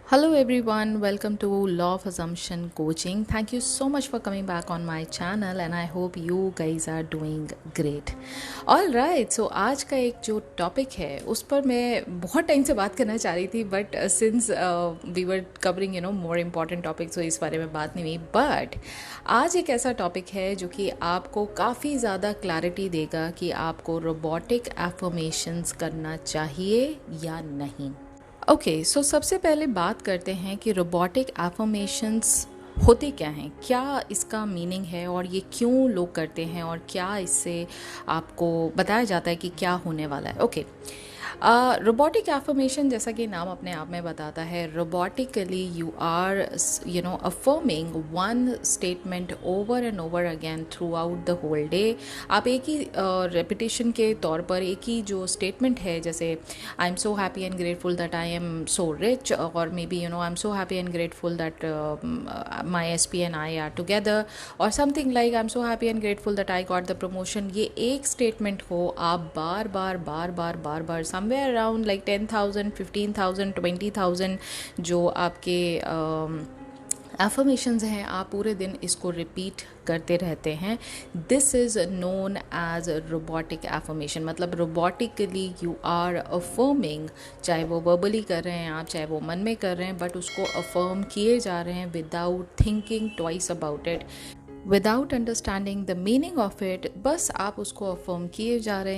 Hello everyone, welcome to Law of Assumption Coaching. Thank you so much for coming back on my channel and I hope you guys are doing great. All right, so आज का एक जो topic है उस पर मैं बहुत time से बात करना चाह रही थी but since we were covering more important topic तो इस बारे में बात नहीं हुई. बट आज एक ऐसा टॉपिक है जो कि आपको काफ़ी ज़्यादा क्लैरिटी देगा कि आपको रोबोटिक एफर्मेशंस करना चाहिए या नहीं. ओके सो सबसे पहले बात करते हैं कि रोबोटिक एफर्मेशंस होते क्या हैं, क्या इसका मीनिंग है और ये क्यों लोग करते हैं और क्या इससे आपको बताया जाता है कि क्या होने वाला है. ओके रोबोटिक एफर्मेशन जैसा कि नाम अपने आप में बताता है, robotically you are affirming one statement over and over again throughout the whole day. आप एक ही रेपिटेशन के तौर पर एक ही जो स्टेटमेंट है, जैसे I am so happy and grateful that I am so rich, और maybe I am so happy and grateful that my SP and I are together, और something like I am so happy and grateful that I got the promotion. ये एक statement को आप बार बार somewhere around like 10,000, 15,000, 20,000 जो आपके affirmations हैं, आप पूरे दिन इसको रिपीट करते रहते हैं. This is known as robotic affirmation. मतलब रोबोटिकली यू आर अफर्मिंग, चाहे वो वर्बली कर रहे हैं आप, चाहे वो मन में कर रहे हैं, बट उसको अफर्म किए जा रहे हैं without thinking twice about it, without understanding the meaning of it. बस आप उसको अफर्म किए जा रहे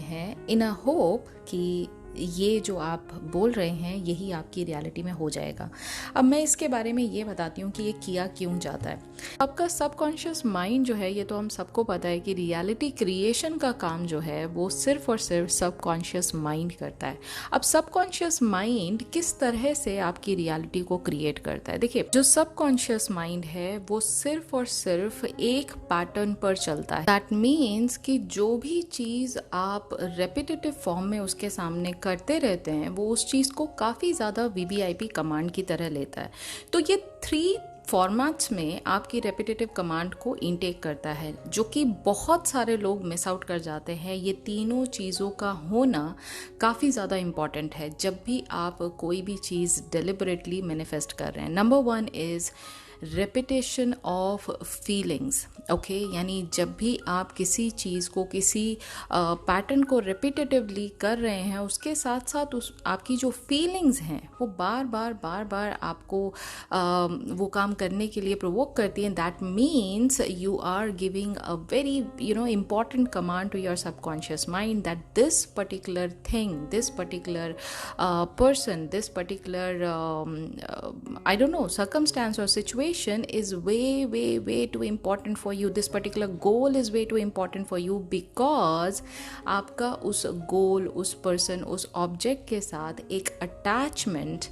हैं इन अ होप कि ये जो आप बोल रहे हैं यही आपकी रियलिटी में हो जाएगा. अब मैं इसके बारे में ये बताती हूँ कि ये किया क्यों जाता है. आपका सबकॉन्शियस माइंड जो है, ये तो हम सबको पता है कि रियलिटी क्रिएशन का काम जो है वो सिर्फ और सिर्फ सबकॉन्शियस माइंड करता है. अब सबकॉन्शियस माइंड किस तरह से आपकी रियलिटी को क्रिएट करता है? देखिए, जो सबकॉन्शियस माइंड है वो सिर्फ और सिर्फ एक पैटर्न पर चलता है. दैट मीन्स कि जो भी चीज़ आप रेपिटेटिव फॉर्म में उसके सामने करते रहते हैं वो उस चीज़ को काफ़ी ज़्यादा VVIP कमांड की तरह लेता है. तो ये 3 फॉर्मेट्स में आपकी रेपिटेटिव कमांड को इनटेक करता है, जो कि बहुत सारे लोग मिस आउट कर जाते हैं. ये तीनों चीज़ों का होना काफ़ी ज़्यादा इम्पॉर्टेंट है जब भी आप कोई भी चीज़ डिलिबरेटली मैनिफेस्ट कर रहे हैं. Number 1 is repetition of feelings. Okay, यानी जब भी आप किसी चीज़ को, किसी पैटर्न को रिपीटेटिवली कर रहे हैं, उसके साथ साथ उस आपकी जो फीलिंग्स हैं वो बार बार आपको वो काम करने के लिए प्रोवोक करती हैं. That means you are giving a very important command to your subconscious mind that this particular thing, this particular person, this particular I don't know, circumstance or situation is way too important for you. This particular goal is way too important for you because आपका उस गोल, उस person, उस object के साथ एक attachment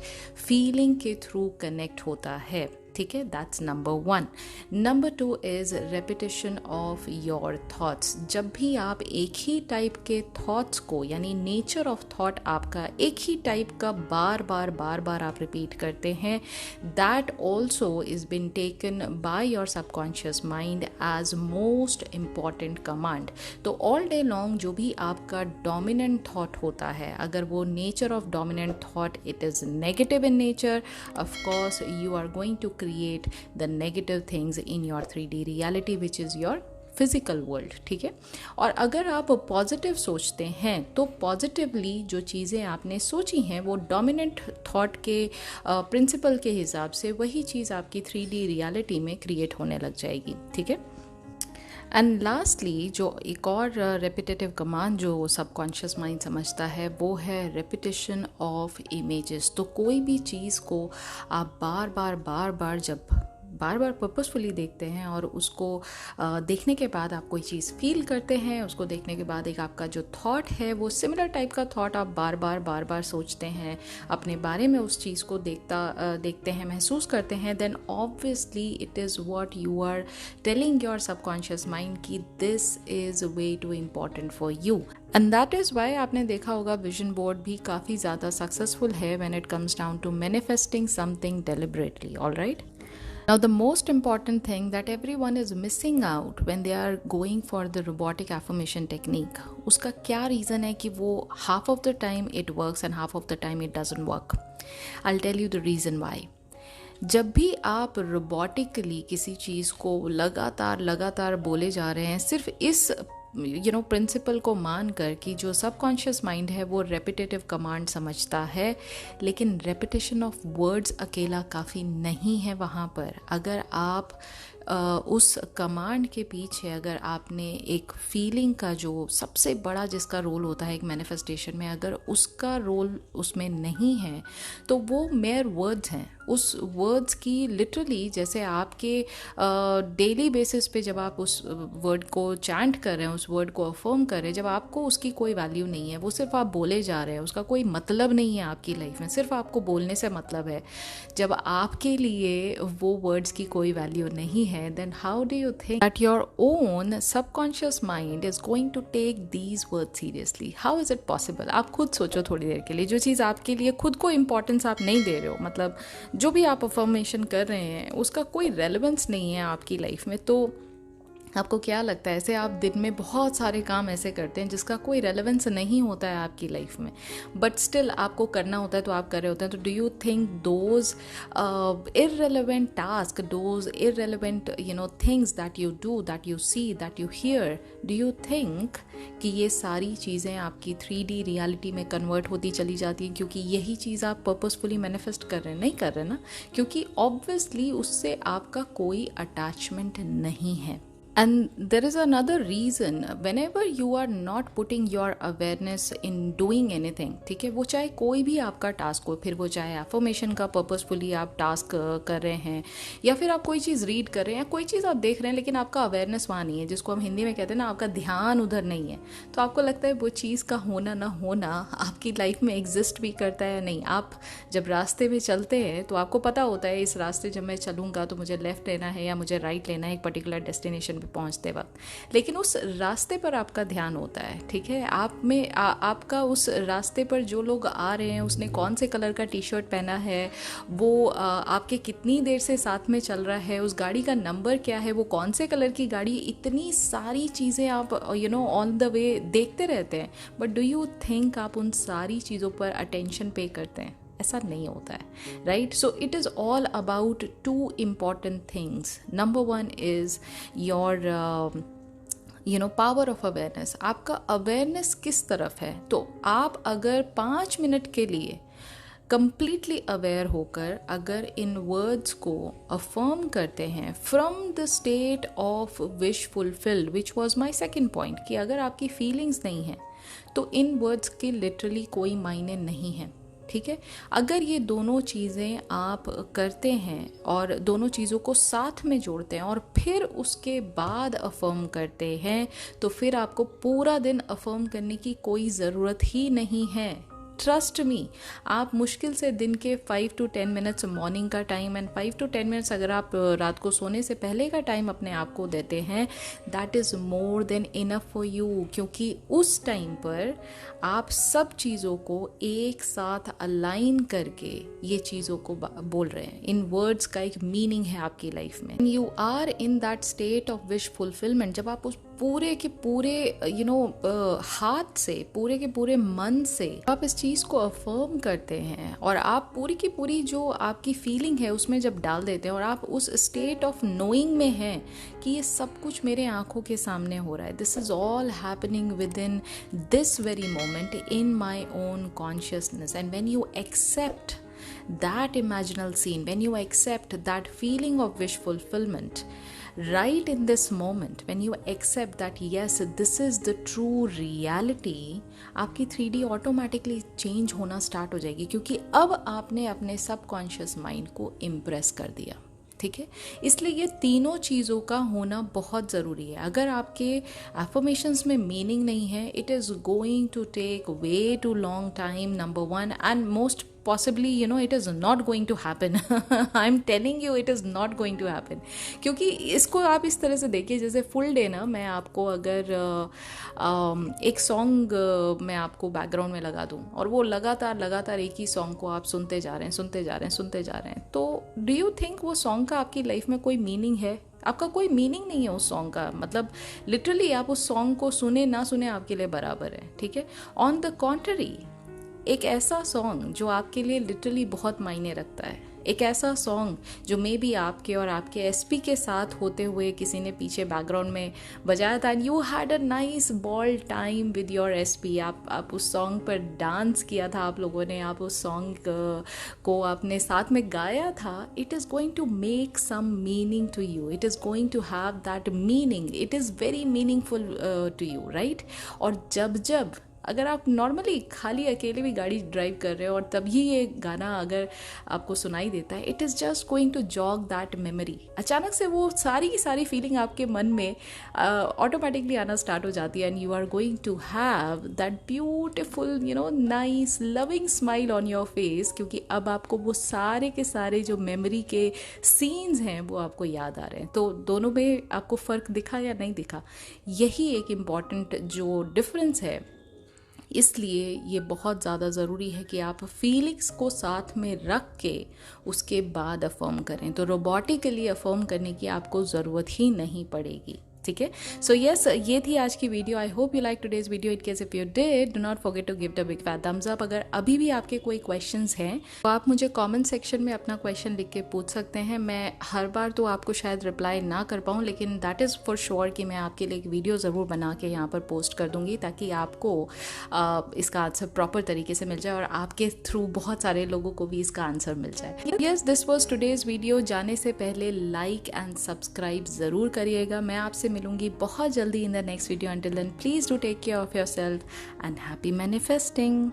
feeling के through connect होता है. ठीक है, that's number 1. Number 2 is repetition of your thoughts. जब भी आप एक ही टाइप के थॉट्स को, यानी नेचर ऑफ थॉट आपका एक ही टाइप का बार बार आप रिपीट करते हैं, that also is been taken by your subconscious mind as most important command. तो ऑल डे लॉन्ग जो भी आपका डोमिनेंट थॉट होता है, अगर वो nature of dominant thought it is negative in nature, of course you are going to create the negative things in your 3D reality which is your physical world. ठीक है, और अगर आप पॉजिटिव सोचते हैं तो पॉजिटिवली जो चीज़ें आपने सोची हैं वो डोमिनेंट थॉट के प्रिंसिपल के हिसाब से वही चीज़ आपकी 3D रियलिटी में क्रिएट होने लग जाएगी. ठीक है, एंड लास्टली जो एक और रेपिटेटिव कमांड जो सबकॉन्शियस माइंड समझता है वो है रेपिटेशन ऑफ इमेजेस. तो कोई भी चीज़ को आप बार बार जब बार पर्पसफुली देखते हैं और उसको देखने के बाद आप कोई चीज़ फील करते हैं, उसको देखने के बाद एक आपका जो थॉट है वो सिमिलर टाइप का थॉट आप बार बार सोचते हैं, अपने बारे में उस चीज़ को देखते हैं, महसूस करते हैं, then obviously it is what you are telling your subconscious mind कि this is way too important for you. And that is why आपने देखा होगा विजन बोर्ड भी काफ़ी ज़्यादा सक्सेसफुल है when it comes down to manifesting something deliberately. All right, Now, the most important thing that everyone is missing out when they are going for the robotic affirmation technique, उसका क्या reason है कि वो half of the time it works and half of the time it doesn't work. I'll tell you the reason why. जब भी आप रोबोटिकली किसी चीज़ को लगातार बोले जा रहे हैं, सिर्फ इस प्रिंसिपल को मानकर कि जो सबकॉन्शियस माइंड है वो रेपिटेटिव कमांड समझता है, लेकिन रेपिटेशन ऑफ वर्ड्स अकेला काफ़ी नहीं है वहाँ पर. अगर आप उस कमांड के पीछे अगर आपने एक फीलिंग का जो सबसे बड़ा जिसका रोल होता है एक मैनिफेस्टेशन में, अगर उसका रोल उसमें नहीं है तो वो मेयर वर्ड्स हैं. उस वर्ड्स की लिटरली जैसे आपके डेली बेसिस पे जब आप उस वर्ड को चैंट कर रहे हैं, उस वर्ड को अफर्म कर रहे हैं, जब आपको उसकी कोई वैल्यू नहीं है, वो सिर्फ आप बोले जा रहे हैं, उसका कोई मतलब नहीं है आपकी लाइफ में, सिर्फ आपको बोलने से मतलब है. जब आपके लिए वो वर्ड्स की कोई वैल्यू नहीं है, then how do you think that your own subconscious mind is going to take these words seriously? How is it possible? आप खुद सोचो थोड़ी देर के लिए. जो चीज़ आपके लिए खुद को इम्पोर्टेंस आप नहीं दे रहे हो, मतलब जो भी आप अफर्मेशन कर रहे हैं उसका कोई रेलेवेंस नहीं है आपकी लाइफ में, तो आपको क्या लगता है ऐसे आप दिन में बहुत सारे काम ऐसे करते हैं जिसका कोई रेलेवेंस नहीं होता है आपकी लाइफ में, बट स्टिल आपको करना होता है तो आप कर रहे होते हैं. तो do you think those irrelevant task, those irrelevant things that you do, that you see, that you hear, do you think कि ये सारी चीज़ें आपकी 3D रियलिटी में कन्वर्ट होती चली जाती हैं क्योंकि यही चीज़ आप पर्पसफुली मैनिफेस्ट कर रहे हैं? नहीं कर रहे ना, क्योंकि ऑब्वियसली उससे आपका कोई अटैचमेंट नहीं है. And there is another reason, whenever you are not putting your awareness in doing anything, ठीक है, वो चाहे कोई भी आपका टास्क हो, फिर वो चाहे एफर्मेशन का पर्पसफुली आप टास्क कर रहे हैं, या फिर आप कोई चीज़ रीड कर रहे हैं, या कोई चीज़ आप देख रहे हैं लेकिन आपका अवेयरनेस वहाँ नहीं है, जिसको हम हिंदी में कहते हैं ना, आपका ध्यान उधर नहीं है, तो आपको लगता है वो चीज़ का होना ना होना आपकी लाइफ में एग्जिस्ट भी करता है या नहीं. आप जब रास्ते में चलते हैं तो आपको पता होता है इस रास्ते जब मैं चलूँगा तो मुझे लेफ़्ट लेना है या मुझे राइट लेना है एक पर्टिकुलर डेस्टिनेशन पे पहुंचते वक्त, लेकिन उस रास्ते पर आपका ध्यान होता है. ठीक है, आप में आपका उस रास्ते पर जो लोग आ रहे हैं, उसने कौन से कलर का टी शर्ट पहना है, वो आपके कितनी देर से साथ में चल रहा है, उस गाड़ी का नंबर क्या है, वो कौन से कलर की गाड़ी, इतनी सारी चीज़ें आप ऑन द वे देखते रहते हैं. बट डू यू थिंक आप उन सारी चीज़ों पर अटेंशन पे करते हैं? ऐसा नहीं होता है, right. So it is all about two important things. Number one is your power of awareness. आपका अवेयरनेस किस तरफ है? तो आप अगर 5 मिनट के लिए कंप्लीटली अवेयर होकर अगर इन वर्ड्स को अफर्म करते हैं from the state of wish fulfilled, which was my second point, कि अगर आपकी फीलिंग्स नहीं हैं तो इन वर्ड्स के लिटरली कोई मायने नहीं है. ठीक है, अगर ये दोनों चीज़ें आप करते हैं और दोनों चीज़ों को साथ में जोड़ते हैं और फिर उसके बाद अफर्म करते हैं, तो फिर आपको पूरा दिन अफर्म करने की कोई ज़रूरत ही नहीं है. ट्रस्ट मी, आप मुश्किल से दिन के 5 to 10 मिनट्स मॉर्निंग का टाइम एंड 5 to 10 मिनट्स अगर आप रात को सोने से पहले का टाइम अपने आप को देते हैं, that is more than enough for you. क्योंकि उस टाइम पर आप सब चीज़ों को एक साथ अलाइन करके ये चीज़ों को बोल रहे हैं. इन वर्ड्स का एक मीनिंग है आपकी लाइफ में. You are in that state of wish fulfilment. जब आप उस पूरे के पूरे हाथ से, पूरे के पूरे मन से आप इस चीज़ को अफर्म करते हैं और आप पूरी की पूरी जो आपकी फीलिंग है उसमें जब डाल देते हैं और आप उस स्टेट ऑफ नोइंग में हैं कि ये सब कुछ मेरे आंखों के सामने हो रहा है, this is all happening within this very moment in my own consciousness. And when you accept that imaginal scene, when you accept that feeling of wish fulfillment right in this moment, when you accept that yes, this is the true reality, आपकी 3D automatically change होना start हो जाएगी, क्योंकि अब आपने अपने subconscious mind को impress कर दिया. ठीक है, इसलिए ये तीनों चीज़ों का होना बहुत ज़रूरी है. अगर आपके एफर्मेशंस में मीनिंग नहीं है, it is going to take way too long time, number one. And most possibly it is not going to happen. I'm telling you, it is not going to happen. क्योंकि इसको आप इस तरह से देखिए, जैसे फुल डे ना मैं आपको अगर एक सॉन्ग मैं आपको बैकग्राउंड में लगा दूं और वो लगातार एक ही सॉन्ग को आप सुनते जा रहे हैं, तो डू यू थिंक वो सॉन्ग का आपकी लाइफ में कोई मीनिंग है? आपका कोई मीनिंग नहीं है उस सॉन्ग का. मतलब लिटरली आप उस सॉन्ग को सुने ना सुने आपके लिए बराबर है. ठीक है. ऑन द कॉन्ट्ररी, एक ऐसा सॉन्ग जो आपके लिए लिटरली बहुत मायने रखता है, एक ऐसा सॉन्ग जो मे बी आपके और आपके एसपी के साथ होते हुए किसी ने पीछे बैकग्राउंड में बजाया था, and you had a nice ball time with your SP. आप उस सॉन्ग पर डांस किया था आप लोगों ने, आप उस सॉन्ग को आपने साथ में गाया था. It is going to make some meaning to you, it is going to have that meaning, it is very meaningful to you, right. और जब अगर आप नॉर्मली खाली अकेले भी गाड़ी ड्राइव कर रहे हो और तभी ये गाना अगर आपको सुनाई देता है, it is just going to jog that memory. अचानक से वो सारी की सारी फीलिंग आपके मन में ऑटोमेटिकली आना स्टार्ट हो जाती है, and you are going to have that beautiful nice loving smile on your face, क्योंकि अब आपको वो सारे के सारे जो मेमोरी के सीन्स हैं वो आपको याद आ रहे हैं. तो दोनों में आपको फ़र्क दिखा या नहीं दिखा, यही एक इम्पॉर्टेंट जो डिफरेंस है. इसलिए ये बहुत ज़्यादा ज़रूरी है कि आप फीलिंग्स को साथ में रख के उसके बाद अफर्म करें. तो रोबोटिकली अफर्म करने की आपको ज़रूरत ही नहीं पड़ेगी. ठीक है. सो यस, ये थी आज की video. I hope you like today's video. In case if you did, do not forget to give the big fat thumbs up. अगर अभी भी आपके कोई क्वेश्चंस हैं तो आप मुझे कमेंट सेक्शन में अपना क्वेश्चन लिख के पूछ सकते हैं. मैं हर बार तो आपको शायद रिप्लाई ना कर पाऊँ, लेकिन दैट इज़ फॉर श्योर कि मैं आपके लिए एक वीडियो ज़रूर बना के यहाँ पर पोस्ट कर दूँगी, ताकि आपको इसका आंसर प्रॉपर तरीके से मिल जाए और आपके थ्रू बहुत सारे लोगों को भी इसका आंसर मिल जाए. Yes, this was today's video. जाने से पहले लाइक एंड सब्सक्राइब ज़रूर करिएगा. मैं आपसे मिलूंगी बहुत जल्दी in the next video. Until then please do take care of yourself and happy manifesting.